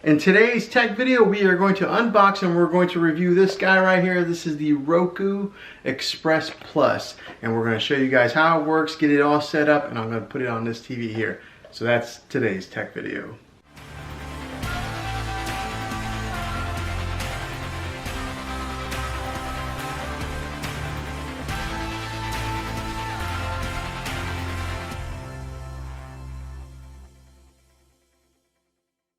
In today's tech video, we are going to unbox and we're going to review this guy right here. This is the Roku Express Plus, and we're going to show you guys how it works, get it all set up, and I'm going to put it on this TV here. So that's today's tech video.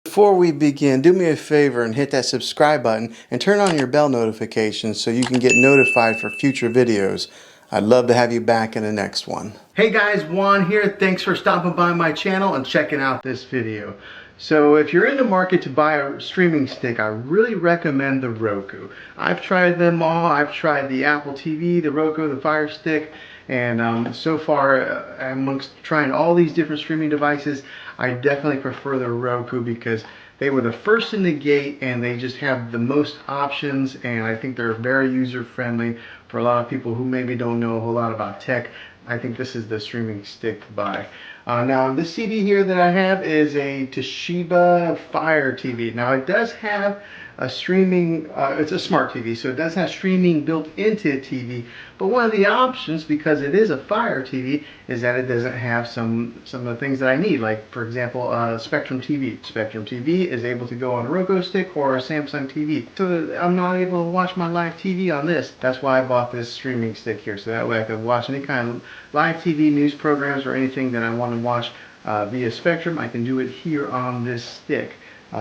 Before we begin, do me a favor and hit that subscribe button and turn on your bell notifications so you can get notified for future videos. I'd love to have you back in the next one. Hey guys, Juan here. Thanks for stopping by my channel and checking out this video. So if you're in the market to buy a streaming stick, I really recommend the Roku. I've tried them all. I've tried the Apple TV, the Roku, the Fire Stick, and so far amongst trying all these different streaming devices, I definitely prefer the Roku because they were the first in the gate and they just have the most options, and I think they're very user friendly for a lot of people who maybe don't know a whole lot about tech. I think this is the streaming stick to buy. Now this TV here that I have is a Toshiba Fire TV. Now it does have a streaming, it's a smart TV, so it does have streaming built into a TV, but one of the options, because it is a Fire TV, is that it doesn't have some of the things that I need, like for example Spectrum TV. Spectrum TV is able to go on a Roku stick or a Samsung TV, so I'm not able to watch my live TV on this. That's why I bought this streaming stick here, so that way I could watch any kind of live TV news programs or anything that I want to watch via Spectrum. I can do it here on this stick.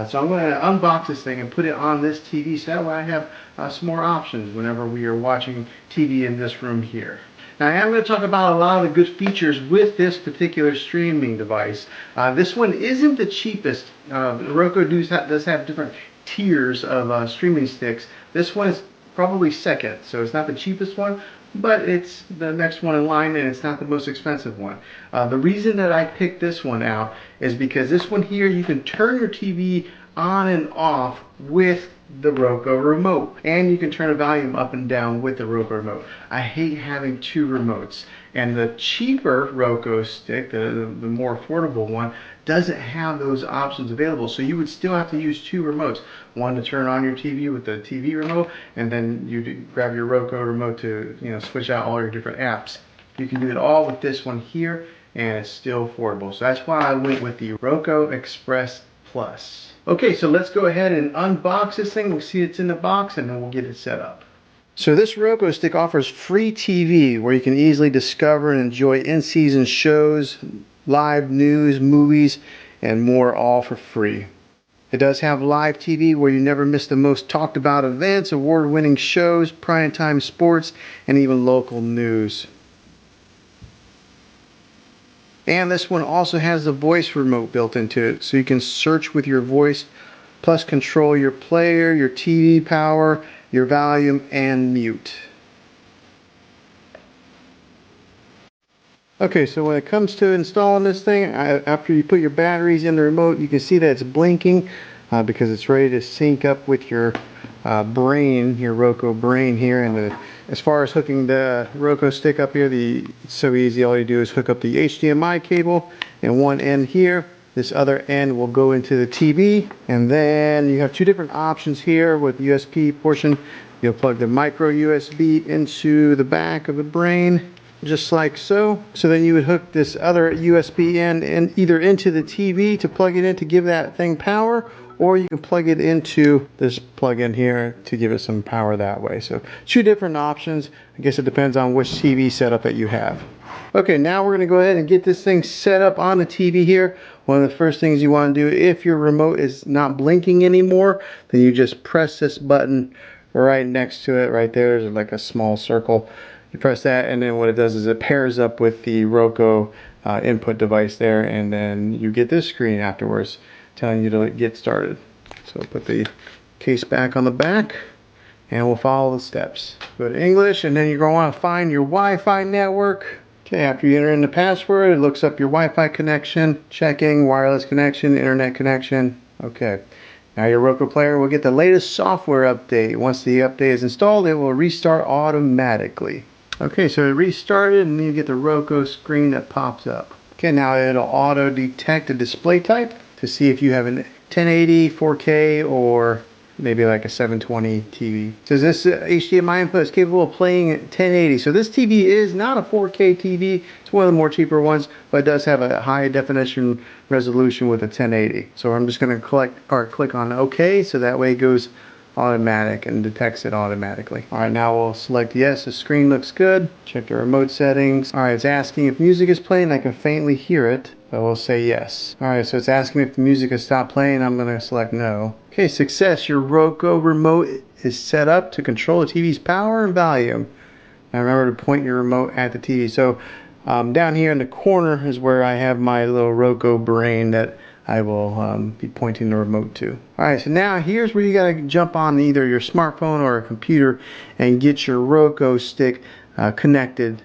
So I'm going to unbox this thing and put it on this TV so that way I have some more options whenever we are watching TV in this room here. Now I am going to talk about a lot of the good features with this particular streaming device. This one isn't the cheapest. Roku does have different tiers of streaming sticks. This one is probably second, so it's not the cheapest one, but it's the next one in line, and it's not the most expensive one. The reason that I picked this one out is because this one here, you can turn your TV on and off with the Roku remote, and you can turn the volume up and down with the Roku remote. I hate having two remotes, and the cheaper Roku stick, the more affordable one, doesn't have those options available, so you would still have to use two remotes, one to turn on your TV with the TV remote, and then you grab your Roku remote to switch out all your different apps. You can do it all with this one here, and it's still affordable. So that's why I went with the Roku Express Plus. Okay, so let's go ahead and unbox this thing. We'll see it's in the box, and then we'll get it set up. So this Roku stick offers free TV where you can easily discover and enjoy in-season shows, live news, movies, and more, all for free. It does have live TV where you never miss the most talked about events, award-winning shows, primetime sports, and even local news. And this one also has the voice remote built into it, so you can search with your voice, plus control your player, your TV power, your volume, and mute. Okay, so when it comes to installing this thing, after you put your batteries in the remote, you can see that it's blinking because it's ready to sync up with your brain, your Roku brain here. And as far as hooking the Roku stick up here, it's so easy. All you do is hook up the HDMI cable in one end here. This other end will go into the TV, and then you have two different options here with the USB portion. You'll plug the micro USB into the back of the brain, just like so. So then you would hook this other USB end either into the TV to plug it in to give that thing power, or you can plug it into this plug-in here to give it some power that way. So two different options. I guess it depends on which TV setup that you have. Okay, now we're going to go ahead and get this thing set up on the TV here. One of the first things you want to do, if your remote is not blinking anymore, then you just press this button right next to it. Right there, there's like a small circle. You press that, and then what it does is it pairs up with the Roku input device there, and then you get this screen afterwards telling you to get started. So put the case back on the back, and we'll follow the steps. Go to English, and then you're going to want to find your Wi-Fi network. Okay, after you enter in the password, it looks up your Wi-Fi connection, checking wireless connection, internet connection. Okay, now your Roku player will get the latest software update. Once the update is installed, it will restart automatically. Okay, so it restarted, and then you get the Roku screen that pops up. Okay, now it'll auto detect the display type to see if you have an 1080, 4K, or maybe like a 720 TV. So this HDMI input is capable of playing at 1080. So this TV is not a 4K TV. It's one of the more cheaper ones, but it does have a high definition resolution with a 1080. So I'm just going to click on OK, so that way it goes automatic and detects it automatically. Alright, now we'll select yes, the screen looks good. Check the remote settings. Alright, it's asking if music is playing. I can faintly hear it, but we'll say yes. Alright, so it's asking if the music has stopped playing. I'm going to select no. Okay, success. Your Roku remote is set up to control the TV's power and volume. Now remember to point your remote at the TV. So down here in the corner is where I have my little Roku brain that I will be pointing the remote to. Alright, so now here's where you gotta jump on either your smartphone or a computer and get your Roku stick connected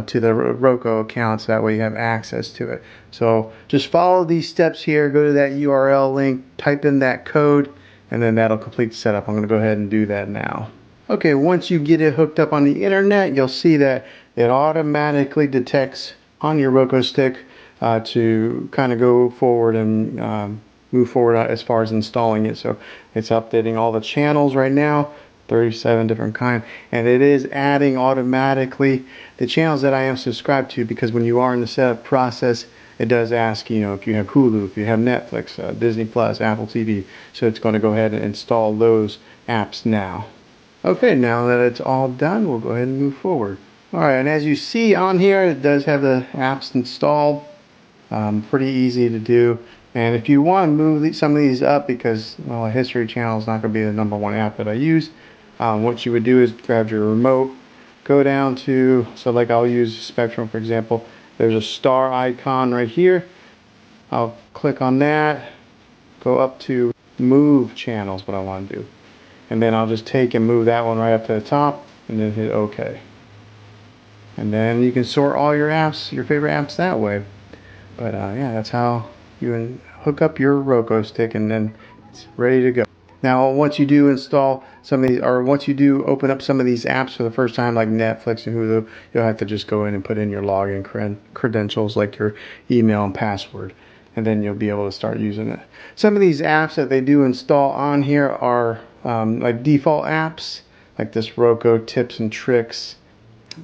to the Roku account, so that way you have access to it. So just follow these steps here, go to that URL link, type in that code, and then that'll complete the setup. I'm going to go ahead and do that now. Okay, once you get it hooked up on the internet, you'll see that it automatically detects on your Roku stick to kind of go forward and move forward as far as installing it. So it's updating all the channels right now, 37 different kinds, and it is adding automatically the channels that I am subscribed to, because when you are in the setup process, it does ask, you know, if you have Hulu, if you have Netflix, Disney Plus, Apple TV. So it's going to go ahead and install those apps now. Okay, now that it's all done, we'll go ahead and move forward. Alright, and as you see on here, it does have the apps installed. Pretty easy to do. And if you want to move some of these up, because, well, a history channel is not going to be the #1 app that I use, what you would do is grab your remote, go down to, so like I'll use Spectrum for example, there's a star icon right here. I'll click on that, go up to move channels, what I want to do. And then I'll just take and move that one right up to the top, and then hit OK. And then you can sort all your apps, your favorite apps that way. But yeah, that's how you hook up your Roku stick, and then it's ready to go. Now, once you do install some of these, or once you do open up some of these apps for the first time, like Netflix and Hulu, you'll have to just go in and put in your login credentials, like your email and password, and then you'll be able to start using it. Some of these apps that they do install on here are like default apps, like this Roku Tips and Tricks.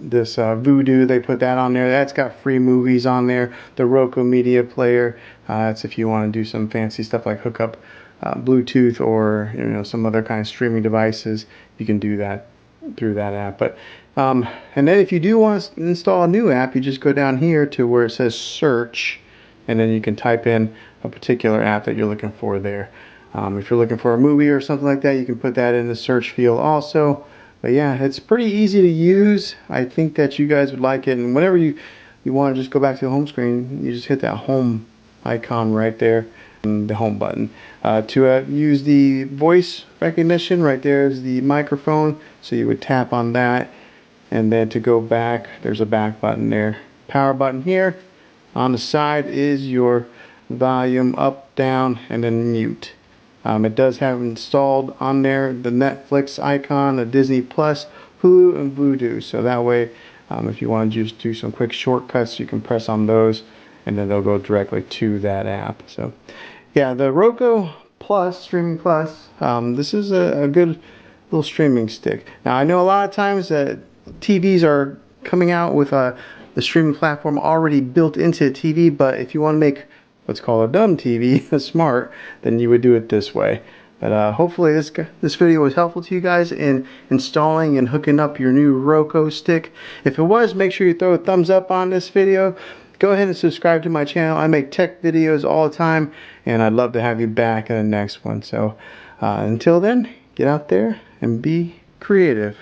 This Voodoo, they put that on there. That's got free movies on there. The Roku Media Player, that's if you want to do some fancy stuff like hook up Bluetooth or, you know, some other kind of streaming devices. You can do that through that app. But and then if you do want to install a new app, you just go down here to where it says search, and then you can type in a particular app that you're looking for there. If you're looking for a movie or something like that, you can put that in the search field also. But yeah, it's pretty easy to use. I think that you guys would like it. And whenever you want to just go back to the home screen, you just hit that home icon right there, and the home button. To use the voice recognition, right there is the microphone. So you would tap on that. And then to go back, there's a back button there. Power button here. On the side is your volume up, down, and then mute. It does have installed on there the Netflix icon, the Disney Plus, Hulu, and Vudu. So that way, if you want to just do some quick shortcuts, you can press on those, and then they'll go directly to that app. So, yeah, the Roku Plus, Streaming Plus, this is a good little streaming stick. Now, I know a lot of times that TVs are coming out with the streaming platform already built into the TV, but if you want to make what's called a dumb TV smart, then you would do it this way. But hopefully this video was helpful to you guys in installing and hooking up your new Roku stick. If it was, make sure you throw a thumbs up on this video. Go ahead and subscribe to my channel. I make tech videos all the time, and I'd love to have you back in the next one. So until then, get out there and be creative.